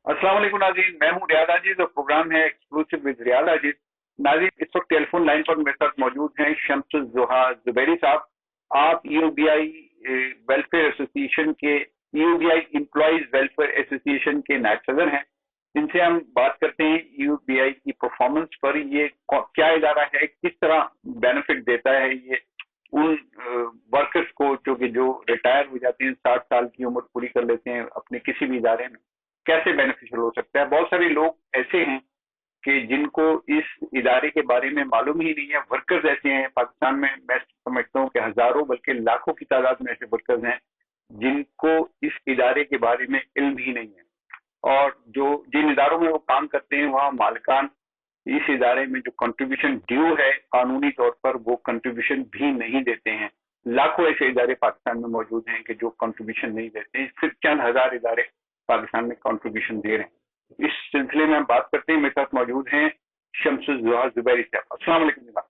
अस्सलाम वालेकुम नाज़रीन, मैं हूँ रियाद आजिज और प्रोग्राम है एक्सक्लूसिव विद रियाद आजिज। नाज़रीन, इस वक्त टेलीफोन लाइन पर मेरे साथ मौजूद हैं शम्सुल ज़ोहा ज़ुबैरी साहब। आप ईओबीआई वेलफेयर एसोसिएशन के ईओबीआई एम्प्लॉइज वेलफेयर एसोसिएशन के नायब सदर हैं। इनसे हम बात करते हैं ईओबीआई की परफॉर्मेंस पर। ये क्या इदारा है, किस तरह बेनिफिट देता है ये उन वर्कर्स को जो रिटायर हो जाते हैं, 60 साल की उम्र पूरी कर लेते हैं अपने किसी भी इदारे में, कैसे बेनिफिशियल हो सकता है। बहुत सारे लोग ऐसे हैं कि जिनको इस इदारे के बारे में मालूम ही नहीं है। वर्कर्स ऐसे हैं पाकिस्तान में, मैं समझता हूँ कि हजारों बल्कि लाखों की तादाद में ऐसे वर्कर्स हैं जिनको इस इदारे के बारे में इल्म ही नहीं है। और जो जिन इदारों में वो काम करते हैं वहाँ मालिकान इस इदारे में जो कंट्रीब्यूशन ड्यू है कानूनी तौर पर, वो कंट्रीब्यूशन भी नहीं देते हैं। लाखों ऐसे इदारे पाकिस्तान में मौजूद हैं कि जो कंट्रीब्यूशन नहीं देते हैं। सिर्फ चंद हजार इदारे पाकिस्तान में कंट्रीब्यूशन दे रहे हैं। इस सिलसिले में हम बात करते हैं। मेरे साथ मौजूद हैं शम्सुल ज़ोहा ज़ुबैरी साहब। अस्सलाम वालेकुम जनाब।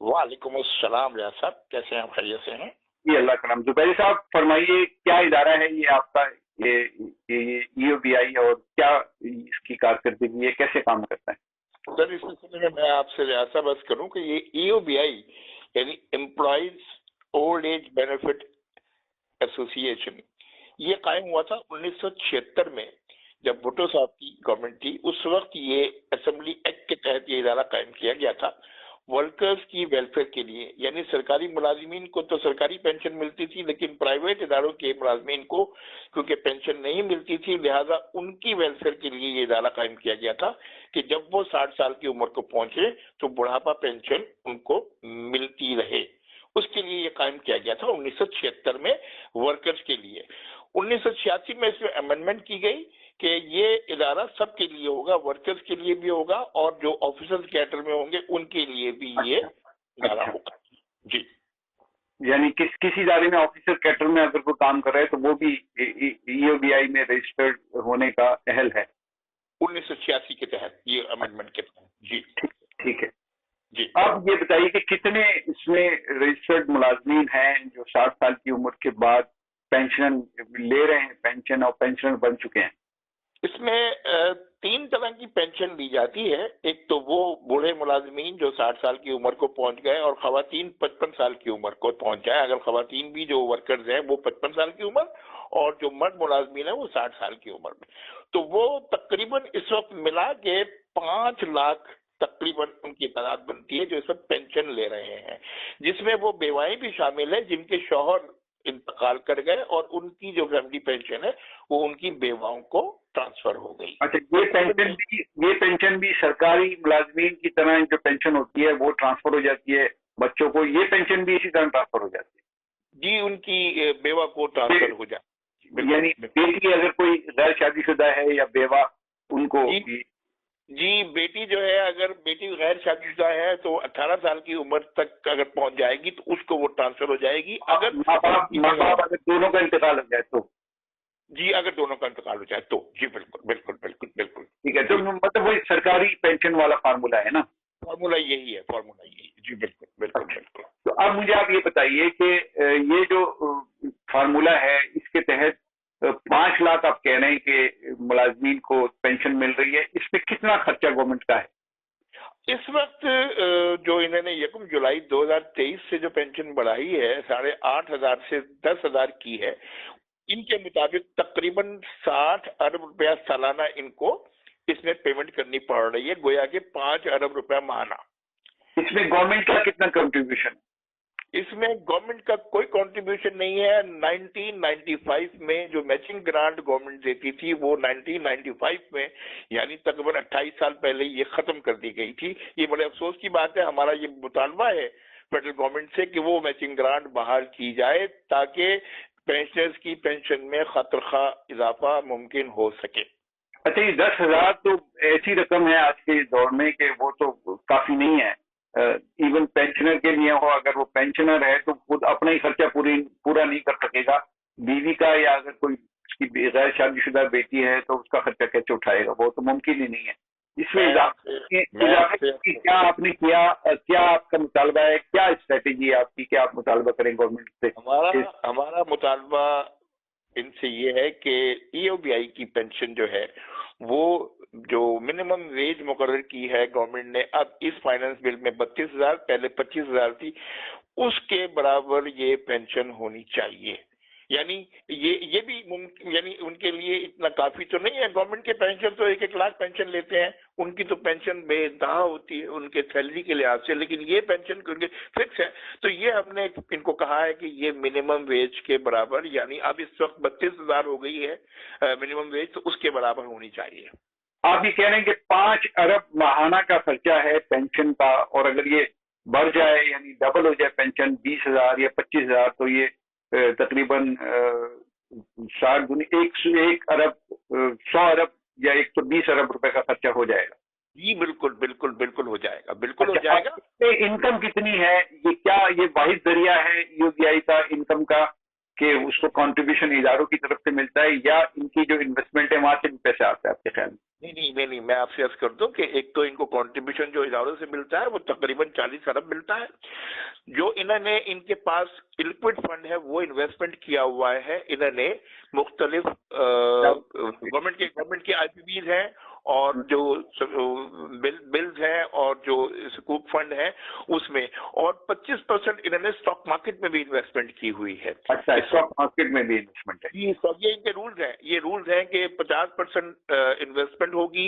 वालेकुम अस्सलाम रियाज साहब, कैसे हैं आप? खैरियत से हैं? जी अल्लाह का नाम। ज़ुबैरी साहब फरमाइए, क्या इदारा है ये आपका, ये ईओबीआई, और क्या इसकी कारकर्दगी है, कैसे काम करता है? सर, इस सिलसिले में मैं आपसे रियाज साहब बस करूं कि ये ईओबीआई यानी employees old age benefit association, ये कायम हुआ था 1976 में, जब भुट्टो साहब की गवर्नमेंट थी। उस वक्त ये असेंबली एक्ट के तहत ये इदारा कायम किया गया था वर्कर्स की वेलफेयर के लिए। यानी सरकारी मुलाजिमीन को तो सरकारी पेंशन मिलती थी, लेकिन प्राइवेट इदारों के मुलाजिमीन को क्योंकि पेंशन नहीं मिलती थी, लिहाजा उनकी वेलफेयर के लिए ये इदारा कायम किया गया था कि जब वो 60 साल की उम्र को पहुंचे तो बुढ़ापा पेंशन उनको मिलती रहे। उसके लिए ये कायम किया गया था 1976 में वर्कर्स के लिए। 1986 में इसमें अमेंडमेंट की गई कि ये इदारा सबके लिए होगा, वर्कर्स के लिए भी होगा और जो ऑफिसर्स कैडर में होंगे उनके लिए भी ये इदारा होगा। जी, यानी किसी इदारे में ऑफिसर कैडर में अगर कोई काम कर रहा है तो वो भी ईओबीआई में रजिस्टर्ड होने का अहल है 1986 के तहत, ये अमेंडमेंट के तहत। जी ठीक है जी। अब ये बताइए कि कितने इसमें रजिस्टर्ड मुलाजमीन हैं जो 60 साल की उम्र के बाद पेंशन ले रहे हैं, पेंशन और पेंशनर बन चुके हैं? इसमें 3 तरह की पेंशन दी जाती है। एक तो वो बूढ़े मुलाजमीन जो 60 साल की उम्र को पहुंच गए और खवातीन 55 साल की उम्र को पहुंच जाए। अगर खवातीन भी जो वर्कर्स हैं वो 55 साल की उम्र, और जो मर्द मुलाजमीन है वो 60 साल की उम्र में, तो वो तकरीबन इस वक्त मिला के 5 लाख तकरीबन उनकी तादाद बनती है जो इस वक्त पेंशन ले रहे हैं, जिसमें वो बेवाएं भी शामिल है जिनके शौहर इंतकाल कर गए और उनकी जो फैमिली पेंशन है वो उनकी बेवाओं को ट्रांसफर हो गई। अच्छा, ये पेंशन भी सरकारी मुलाजमीन की तरह जो पेंशन होती है वो ट्रांसफर हो जाती है बच्चों को, ये पेंशन भी इसी तरह ट्रांसफर हो जाती है? जी, उनकी बेवा को ट्रांसफर हो जाती है। यानी बेटी अगर कोई गैर शादीशुदा है या बेवा, उनको जी, बेटी जो है, अगर बेटी गैर शादीशुदा है तो 18 साल की उम्र तक अगर पहुंच जाएगी तो उसको वो ट्रांसफर हो जाएगी। अगर माँ बाप अगर दोनों का इंतकाल हो जाए तो? जी, अगर दोनों का इंतकाल हो जाए तो जी, बिल्कुल बिल्कुल बिल्कुल बिल्कुल। ठीक है, तो मतलब वही सरकारी पेंशन वाला फार्मूला है ना? फार्मूला यही है, फार्मूला यही है। जी बिल्कुल बिल्कुल बिल्कुल। तो अब मुझे आप ये बताइए कि ये जो फार्मूला है इसके तहत 5 लाख आप कह रहे हैं कि मुलाजमीन को पेंशन मिल रही है, इसमें कितना खर्चा गवर्नमेंट का है? इस वक्त जो इन्होंने 1 जुलाई 2023 से जो पेंशन बढ़ाई है 8,500 से 10,000 की है। इनके मुताबिक तकरीबन 60 अरब रुपया सालाना इनको इसमें पेमेंट करनी पड़ रही है, गोया के 5 अरब रुपया माहाना। इसमें गवर्नमेंट का कितना कंट्रीब्यूशन? इसमें गवर्नमेंट का कोई कंट्रीब्यूशन नहीं है। 1995 में जो मैचिंग ग्रांट गवर्नमेंट देती थी वो 1995 में यानी तकरीबन 28 साल पहले ये खत्म कर दी गई थी। ये बड़े अफसोस की बात है। हमारा ये मुतालबा है फेडरल गवर्नमेंट से कि वो मैचिंग ग्रांट बहाल की जाए ताकि पेंशनर्स की पेंशन में खतरखा इजाफा मुमकिन हो सके। अच्छा, ये 10,000 तो ऐसी रकम है आज के दौर में कि वो तो काफी नहीं है। इवन पेंशनर के लिए हो, अगर वो पेंशनर है तो खुद अपना ही खर्चा पूरा नहीं कर सकेगा, बीवी का या अगर कोई उसकी गैर शादीशुदा बेटी है तो उसका खर्चा कैसे उठाएगा? वो तो मुमकिन ही नहीं है। इसमें इजाफे की क्या आपने किया, क्या आपका मुतालबा है, क्या स्ट्रेटेजी है आपकी, क्या आप मुतालबा करें गवर्नमेंट से? हमारा मुतालबा इनसे ये है कि ईओबीआई की पेंशन जो है वो जो मिनिमम वेज मुकर्रर की है गवर्नमेंट ने अब इस फाइनेंस बिल में 32,000, पहले 25,000 थी, उसके बराबर ये पेंशन होनी चाहिए। यानी ये भी यानी उनके लिए इतना काफी तो नहीं है। गवर्नमेंट के पेंशन तो 1-1 लाख पेंशन लेते हैं, उनकी तो पेंशन बेइंतहा होती है उनके सैलरी के लिहाज से, लेकिन ये पेंशन क्योंकि फिक्स है तो ये हमने इनको कहा है कि ये मिनिमम वेज के बराबर, यानी अब इस वक्त 32,000 हो गई है मिनिमम वेज, तो उसके बराबर होनी चाहिए। आप ये कह रहे हैं कि 5 अरब माहाना का खर्चा है पेंशन का, और अगर ये बढ़ जाए यानी डबल हो जाए पेंशन 20,000 या 25,000, तो ये तकरीबन 60 गुनी 1 अरब 100 अरब या 120 अरब रुपए का खर्चा हो जाएगा। जी बिल्कुल बिल्कुल बिल्कुल हो जाएगा, बिल्कुल हो जाएगा। इनकम कितनी है, ये क्या ये वाहिद जरिया है यूबीआई का इनकम का कि उसको कंट्रीब्यूशन इदारों की तरफ से मिलता है, या इनकी जो इन्वेस्टमेंट है वहां से भी पैसा आता है आपके ख्याल में? नहीं, मैं आपसे अर्ज कर दूं कि एक तो इनको कंट्रीब्यूशन जो इदारों से मिलता है वो तकरीबन 40 अरब मिलता है। जो इन्होंने इनके पास लिक्विड फंड है वो इन्वेस्टमेंट किया हुआ है इन्होंने मुख्तलिफ गवर्नमेंट के आईपीबीज हैं और जो बिल्स हैं और जो सुकूक फंड है उसमें, और 25% इन्होंने स्टॉक मार्केट में भी इन्वेस्टमेंट की हुई है। अच्छा, स्टॉक मार्केट में भी इन्वेस्टमेंट है? जी, सब ये इनके रूल्स हैं। ये रूल्स हैं कि 50% इन्वेस्टमेंट होगी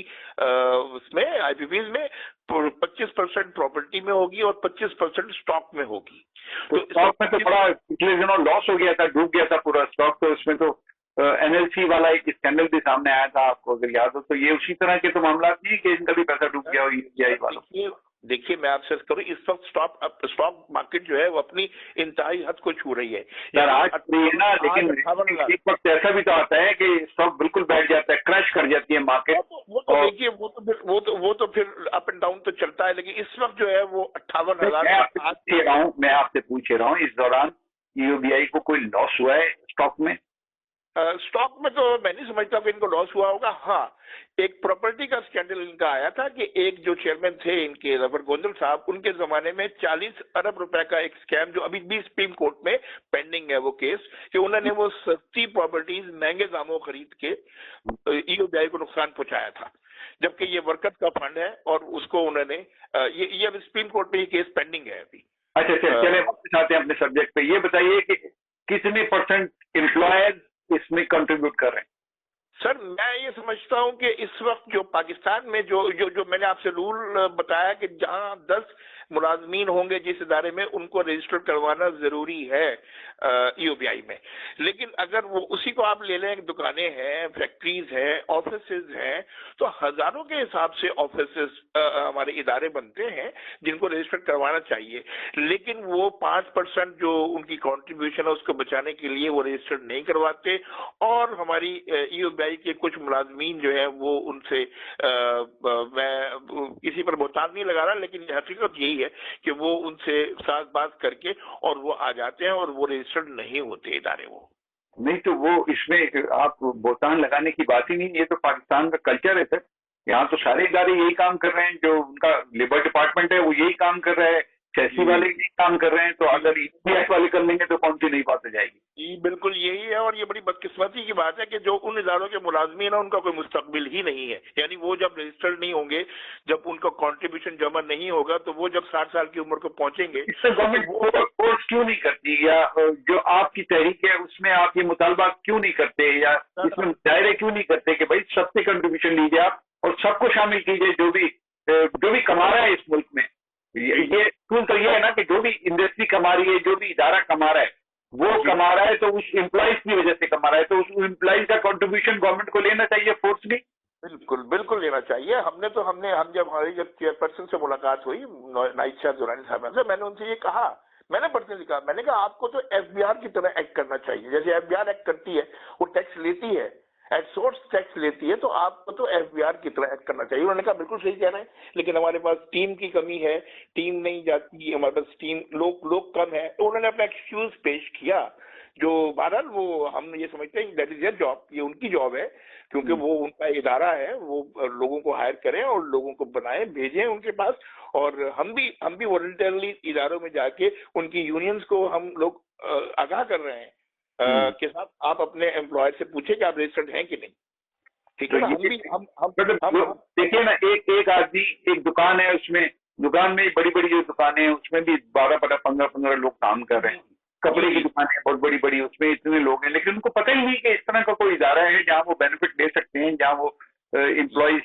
उसमें आईपीबीज में, 25% प्रॉपर्टी में होगी और 25% स्टॉक में होगी। तो स्टॉक में तो बड़ा पिछले दिनों लॉस हो गया था, डूब गया था पूरा स्टॉक, तो उसमें तो एनएलसी वाला एक स्कैंडल भी सामने आया था, आपको अगर याद हो तो। ये उसी तरह के तो मामला नहीं कि इनका भी पैसा डूब गया हो यूबीआई वालों? देखिए मैं आपसे करूँ, इस वक्त स्टॉक मार्केट जो है वो अपनी इंतहाई हद को छू रही है यार। आज है ना, लेकिन एक वक्त ऐसा भी तो आता है कि स्टॉक बिल्कुल बैठ जाता है, क्रैश कर जाती है मार्केट। वो तो देखिए वो तो फिर अप एंड डाउन तो चलता है, लेकिन इस वक्त जो है वो 58,000। मैं आपसे पूछ रहा हूँ इस दौरान यूबीआई को कोई लॉस हुआ है स्टॉक में? स्टॉक में तो मैं नहीं समझता कि इनको लॉस हुआ होगा। हाँ, एक प्रॉपर्टी का स्कैंडल इनका आया था कि एक जो चेयरमैन थे इनके रबर गोंदल साहब, उनके जमाने में 40 अरब रुपए का एक स्कैम जो अभी भी सुप्रीम कोर्ट में पेंडिंग है वो केस, कि उन्होंने वो सस्ती प्रॉपर्टीज महंगे दामों खरीद के ईओबीआई को नुकसान पहुंचाया था, जबकि ये वर्कर्स का फंड है और उसको उन्होंने ये अभी सुप्रीम कोर्ट में ये केस पेंडिंग है अभी। अच्छा, चले वापस आते हैं अपने सब्जेक्ट पे। ये बताइए कि कितने परसेंट एम्प्लॉयर्स इसमें कंट्रीब्यूट कर रहे हैं? सर मैं ये समझता हूं कि इस वक्त जो पाकिस्तान में जो मैंने आपसे रूल बताया कि जहां 10 मुलाजमीन होंगे जिस इदारे में, उनको रजिस्टर करवाना जरूरी है ईओबीआई में। लेकिन अगर वो उसी को आप ले लें, दुकानें हैं, फैक्ट्रीज हैं, ऑफिसेज हैं, तो हजारों के हिसाब से ऑफिसेज हमारे इदारे बनते हैं जिनको रजिस्टर करवाना चाहिए, लेकिन वो 5% जो उनकी कॉन्ट्रीब्यूशन है उसको बचाने के लिए वो रजिस्टर नहीं करवाते। और हमारी ईओबीआई के कुछ मुलाजमीन जो है वो उनसे मैं किसी पर बोहतान नहीं लगा रहा, लेकिन हकीकत यही है कि वो उनसे साथ बात करके और वो आ जाते हैं और वो रजिस्टर्ड नहीं होते इदारे। वो नहीं, तो वो इसमें आप बोहतान लगाने की बात ही नहीं, ये तो पाकिस्तान का कल्चर है सर। यहाँ तो सारे इदारे यही काम कर रहे हैं, जो उनका लेबर डिपार्टमेंट है वो यही काम कर रहा है, चैसी वाले यही काम कर रहे हैं, तो अगर ईपीएफ वाले कर लेंगे तो कौन सी नई बात हो जाएगी? जी बिल्कुल यही है, और ये बड़ी बदकिस्मती की बात है कि जो उन इदारों के मुलाजमीन है उनका कोई मुस्तकबिल ही नहीं है। यानी वो जब रजिस्टर्ड नहीं होंगे, जब उनका कंट्रीब्यूशन जमा नहीं होगा, तो वो जब 60 साल की उम्र को पहुंचेंगे, इससे गवर्नमेंट फोर्स क्यों नहीं करती, या जो आपकी तहरीक है उसमें आप ये मुतालबा क्यों नहीं करते, या इसमें दायरे क्यों नहीं करते कि भाई सबसे कंट्रीब्यूशन लीजिए आप और सबको शामिल कीजिए, जो भी कमा रहा है इस मुल्क में। ये टूल तो ये है ना कि जो भी इंडस्ट्री कमा रही है, जो भी इदारा कमा रहा है, वो कमा रहा है तो उस एम्प्लॉइज की वजह से कमा रहा है, तो उस एम्प्लॉइज का कंट्रीब्यूशन गवर्नमेंट को लेना चाहिए फोर्सली। बिल्कुल लेना चाहिए। हम जब हमारी चेयरपर्सन से मुलाकात हुई नाइट दुरानी साहब से, मैंने उनसे ये कहा, मैंने पर्सनली कहा, मैंने कहा आपको तो एफबीआर की तरह एक्ट करना चाहिए। जैसे एफबीआर एक्ट करती है, वो टैक्स लेती है, एट सोर्स टैक्स लेती है, तो आपको तो एफबीआर की तरह एक्ट करना चाहिए। उन्होंने कहा बिल्कुल सही कह रहे हैं, लेकिन हमारे पास टीम की कमी है, टीम नहीं जाती, हमारे पास टीम लोग कम है। तो उन्होंने अपना एक्सक्यूज पेश किया, जो बहरहाल वो हम ये समझते हैं दैट इज देयर जॉब, ये उनकी जॉब है, क्योंकि वो उनका इदारा है, वो लोगों को हायर करें और लोगों को बनाए भेजें उनके पास। और हम भी वॉलंटियरली इदारों में जाके उनकी यूनियंस को हम लोग आगाह कर रहे हैं के साथ आप अपने एम्प्लॉयर से पूछे कि आप रजिस्टर्ड हैं कि नहीं। ठीक तो है ना, ये हम भी मतलब हम देखिए ना, एक आदमी, एक दुकान है, उसमें दुकान में बड़ी बड़ी जो दुकानें हैं उसमें भी 12-15 लोग काम कर रहे हैं। कपड़े की दुकानें हैं बहुत बड़ी बड़ी, उसमें इतने लोग हैं, लेकिन उनको पता ही नहीं कि इस तरह का कोई इदारा है जहाँ वो बेनिफिट ले सकते हैं, जहाँ वो एम्प्लॉइज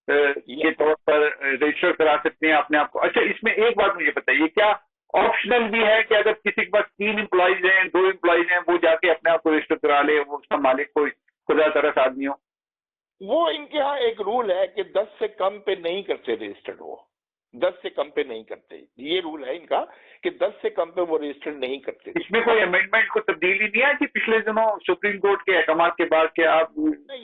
के तौर पर रजिस्टर करा सकते हैं अपने आप को। अच्छा, इसमें एक बात मुझे बताइए, क्या ऑप्शनल भी है कि अगर किसी के पास 3 एम्प्लॉइज हैं, 2 एम्प्लॉइज हैं, वो जाके अपने आप को रजिस्टर करा ले, वो उसका मालिक कोई खुदा तरस आदमी हो? वो इनके यहाँ एक रूल है कि 10 से कम पे नहीं करते रजिस्टर्ड, वो 10 से कम पे नहीं करते, ये रूल है इनका कि 10 से कम पे वो रजिस्टर्ड नहीं करते। इसमें कोई अमेंडमेंट को तब्दीली नहीं है कि पिछले दिनों सुप्रीम कोर्ट के अहकाम के बाद के आप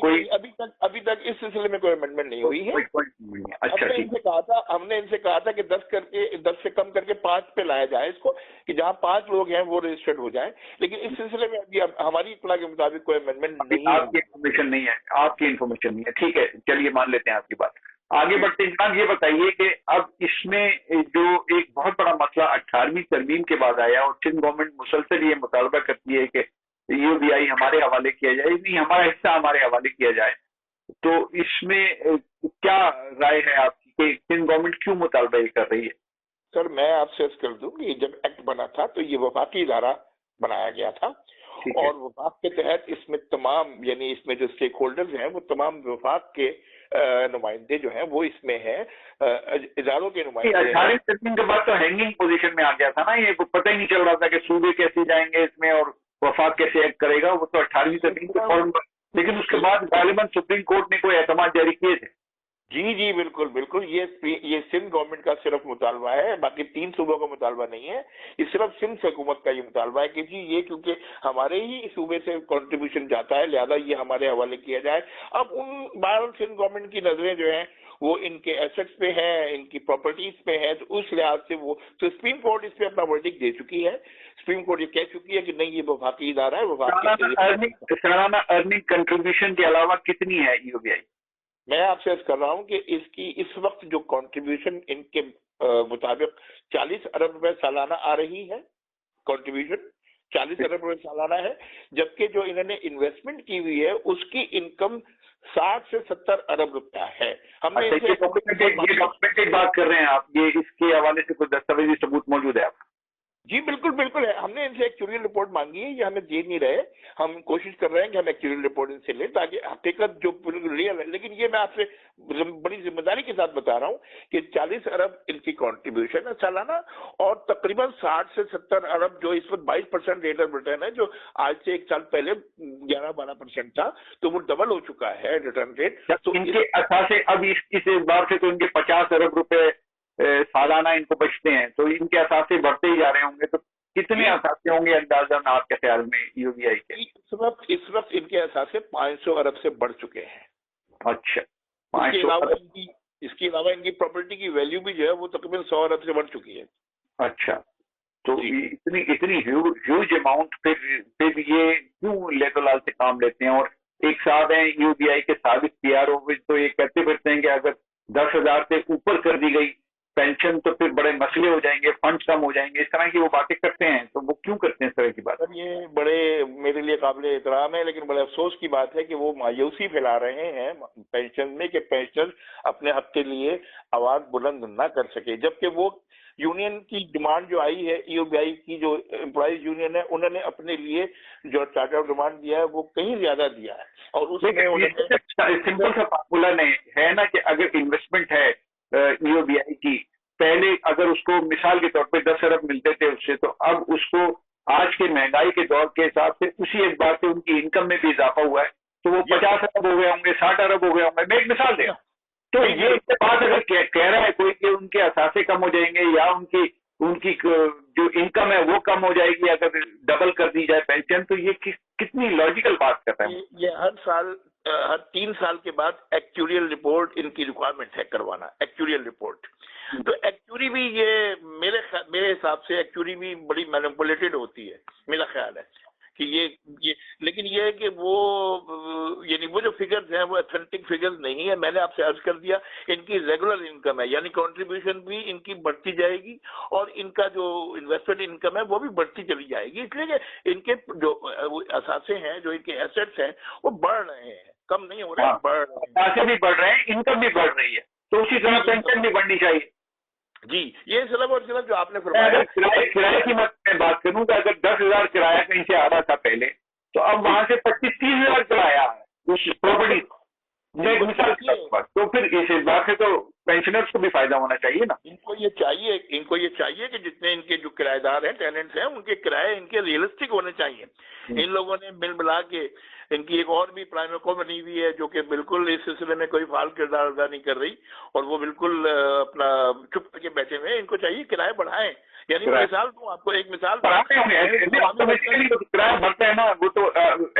कोई अभी तक इस सिलसिले में कोई अमेंडमेंट नहीं हुई है। अच्छा, ठीक। हमने इनसे कहा था कि 10 से कम करके 5 पे लाया जाए इसको, कि जहाँ 5 लोग हैं वो रजिस्टर्ड हो जाए, लेकिन इस सिलसिले में अभी हमारी इत्तला के मुताबिक कोई अमेंडमेंट नहीं है। आपकी इन्फॉर्मेशन नहीं है, आपकी इन्फॉर्मेशन नहीं है, ठीक है, चलिए मान लेते हैं आपकी बात। आगे बढ़ते हैं जनाब, ये बताइए कि अब इसमें जो एक बहुत बड़ा मसला 18वीं तरमीम के बाद आया और सिंध गवर्नमेंट मुसलसल ये मुतालबा करती है कि यूबीआई हमारे हवाले किया जाए, नहीं हमारा हिस्सा हमारे हवाले किया जाए, तो इसमें क्या राय है आपकी कि सिंध गवर्नमेंट क्यों मुतालबा ये कर रही है? सर, मैं आपसे अर्ज कर दूं कि जब एक्ट बना था तो ये वफाकी इदारा बनाया गया था, और वफाक के तहत इसमें तमाम, यानी इसमें जो स्टेक होल्डर्स हैं वो तमाम वफाक के नुमाइंदे जो हैं वो इसमें हैं, इदारों के नुमाइंदे। 18वीं तरमीम के बाद तो हैंगिंग पोजीशन में आ गया था ना, ये पता ही नहीं चल रहा था कि सूबे कैसे जाएंगे इसमें और वफाक कैसे एक्ट करेगा, वो तो 18वीं तरमीम के फौरन, लेकिन उसके बाद गालिबन सुप्रीम कोर्ट ने कोई एतमाद जारी किए थे। जी बिल्कुल बिल्कुल, ये सिंध गवर्नमेंट का सिर्फ मुतालबा है, बाकी 3 सूबों का मुतालबा नहीं है, ये सिर्फ सिंध हुकूमत का ये मुतालबा है कि जी ये क्योंकि हमारे ही सूबे से कंट्रीब्यूशन जाता है, लिहाजा ये हमारे हवाले किया जाए। अब उन बहरहाल सिंध गवर्नमेंट की नजरें जो हैं वो इनके एसेट्स पे है, इनकी प्रॉपर्टीज पे है, तो उस लिहाज से वो, तो सुप्रीम कोर्ट इस पे अपना वर्डिक्ट दे चुकी है। सुप्रीम कोर्ट ये कह चुकी है कि नहीं, ये वफाकी इदारा है, सालाना अर्निंग कंट्रीब्यूशन के अलावा कितनी है यूबीआई? मैं आपसे अर्ज कर रहा हूं कि इसकी इस वक्त जो कंट्रीब्यूशन इनके मुताबिक 40 अरब रुपए सालाना आ रही है, कंट्रीब्यूशन 40 अरब रुपए सालाना है, जबकि जो इन्होंने इन्वेस्टमेंट की हुई है उसकी इनकम 60 से 70 अरब रुपया है। हमने ये डॉक्यूमेंटेड बात कर रहे हैं आप, ये इसके हवाले से कोई दस्तावेजी सबूत मौजूद है आपका? जी बिल्कुल बिल्कुल है, हमने इनसे एक्चुअल रिपोर्ट मांगी है, ये हमें दे नहीं रहे, हम कोशिश कर रहे हैं कि हम एक्चुअल रिपोर्ट इनसे लें ताकि हकीकत जो रियल है। लेकिन ये मैं आपसे बड़ी जिम्मेदारी के साथ बता रहा हूँ कि 40 अरब इनकी कंट्रीब्यूशन है सालाना, और तकरीबन 60 से 70 अरब जो इस वक्त 22% रेट ऑफ रिटर्न है, जो आज से 1 साल पहले 11-12% था, तो वो डबल हो चुका है रिटर्न रेट। तो इनके असासे अब इस बार से तो इनके 50 अरब रुपए सालाना इनको बचते हैं, तो इनके असासे बढ़ते ही जा रहे होंगे, तो कितने असासे होंगे अंदाजन आपके ख्याल में यूबीआई के? इस वक्त इनके असासे 500 अरब से बढ़ चुके हैं। अच्छा, इसके अलावा इनकी प्रॉपर्टी की वैल्यू भी जो है वो तकरीबन 100 अरब से बढ़ चुकी है। अच्छा, तो इतनी ह्यूज अमाउंट फिर ये क्यों लेतोलाल से काम लेते हैं? और एक साहब हैं यूबीआई के साबिक पीआरओ, तो ये कहते फिरते हैं कि अगर 10,000 से ऊपर कर दी गई पेंशन तो फिर बड़े मसले हो जाएंगे, फंड्स कम हो जाएंगे, इस तरह की वो बातें करते हैं, तो वो क्यों करते हैं इस तरह की बात? ये बड़े मेरे लिए काबिल एहतराम है, लेकिन बड़े अफसोस की बात है कि वो मायूसी फैला रहे हैं पेंशन में कि पेंशनर अपने हक के लिए आवाज बुलंद ना कर सके, जबकि वो यूनियन की डिमांड जो आई है, ईओबीआई की जो एम्प्लॉइज यूनियन है, उन्होंने अपने लिए जो चार्टर ऑफ डिमांड दिया है वो कहीं ज्यादा दिया है, और उसमें सिंपल सा फार्मूला नहीं है ना कि अगर इन्वेस्टमेंट है ईओबीआई की, पहले अगर उसको मिसाल के तौर पे 10 अरब मिलते थे उससे, तो अब उसको आज के महंगाई के दौर के हिसाब से उसी एतबार से उनकी इनकम में भी इजाफा हुआ है, तो वो 50 अरब हो गए होंगे, 60 अरब हो गए होंगे। मैं एक मिसाल दे रहा हूँ, तो ये बात अगर कह रहा है कोई कि उनके असासे कम हो जाएंगे या उनकी जो इनकम है वो कम हो जाएगी अगर डबल कर दी जाए पेंशन, तो ये कितनी लॉजिकल बात कर रहे हैं? ये हर 3 साल के बाद एक्चुअल रिपोर्ट इनकी रिक्वायरमेंट है करवाना, एक्चुअल रिपोर्ट। तो एक्चुअली भी ये मेरे हिसाब से एक्चुअली भी बड़ी मैनिपुलेटेड होती है, मेरा ख्याल है कि ये लेकिन ये है कि वो यानी वो जो फिगर्स हैं वो ऑथेंटिक फिगर्स नहीं है। मैंने आपसे अर्ज कर दिया इनकी रेगुलर इनकम है, यानी कंट्रीब्यूशन भी इनकी बढ़ती जाएगी और इनका जो इन्वेस्टमेंट इनकम है वो भी बढ़ती चली जाएगी, इसलिए कि इनके जो असासे हैं, जो इनके एसेट्स हैं वो बढ़ रहे हैं, कम नहीं हो रहे हैं, बढ़ रहे हैं। पैसे भी बढ़ रहे हैं, इनकम भी बढ़ रही है, तो उसी तरह पेंशन भी बढ़नी चाहिए जी। ये सलब और सिलब जो आपने अगर फरमाया, किराए की मैं बात करूं तो अगर 10,000 किराया कहीं से आ रहा था पहले, तो अब वहां से 25-30,000 किराया है उस प्रॉपर्टी। मैं एक मिसाल के पास, तो फिर इस बात से तो पेंशनर्स को भी फायदा होना चाहिए ना। इनको ये चाहिए कि जितने इनके जो किराएदार हैं, टेनेंट्स हैं, उनके किराए इनके रियलिस्टिक होने चाहिए। इन लोगों ने मिल मिला के इनकी एक और भी प्राइमको बनी हुई है जो कि बिल्कुल इस सिलसिले में कोई फाल किरदार अदा नहीं कर रही, और वो बिल्कुल अपना चुप करके बैठे हुए हैं। इनको चाहिए किराए बढ़ाएं। यानी मिसाल दूं आपको, एक मिसाल किराया बढ़ता है ना, वो तो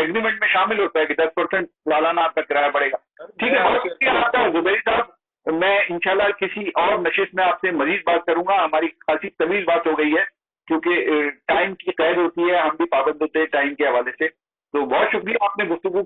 एग्रीमेंट में शामिल होता है कि 10% सालाना आपका किराया बढ़ेगा। ठीक है, बहुत शुक्रिया आपका जुबैरी साहब। मैं इंशाल्लाह किसी और नशिस्त में आपसे मजीद बात करूंगा। हमारी खासी तवील बात हो गई है क्योंकि टाइम की कैद होती है, हम भी पाबंद होते हैं टाइम के हवाले से। तो बहुत शुक्रिया, आपने गुफ्तगू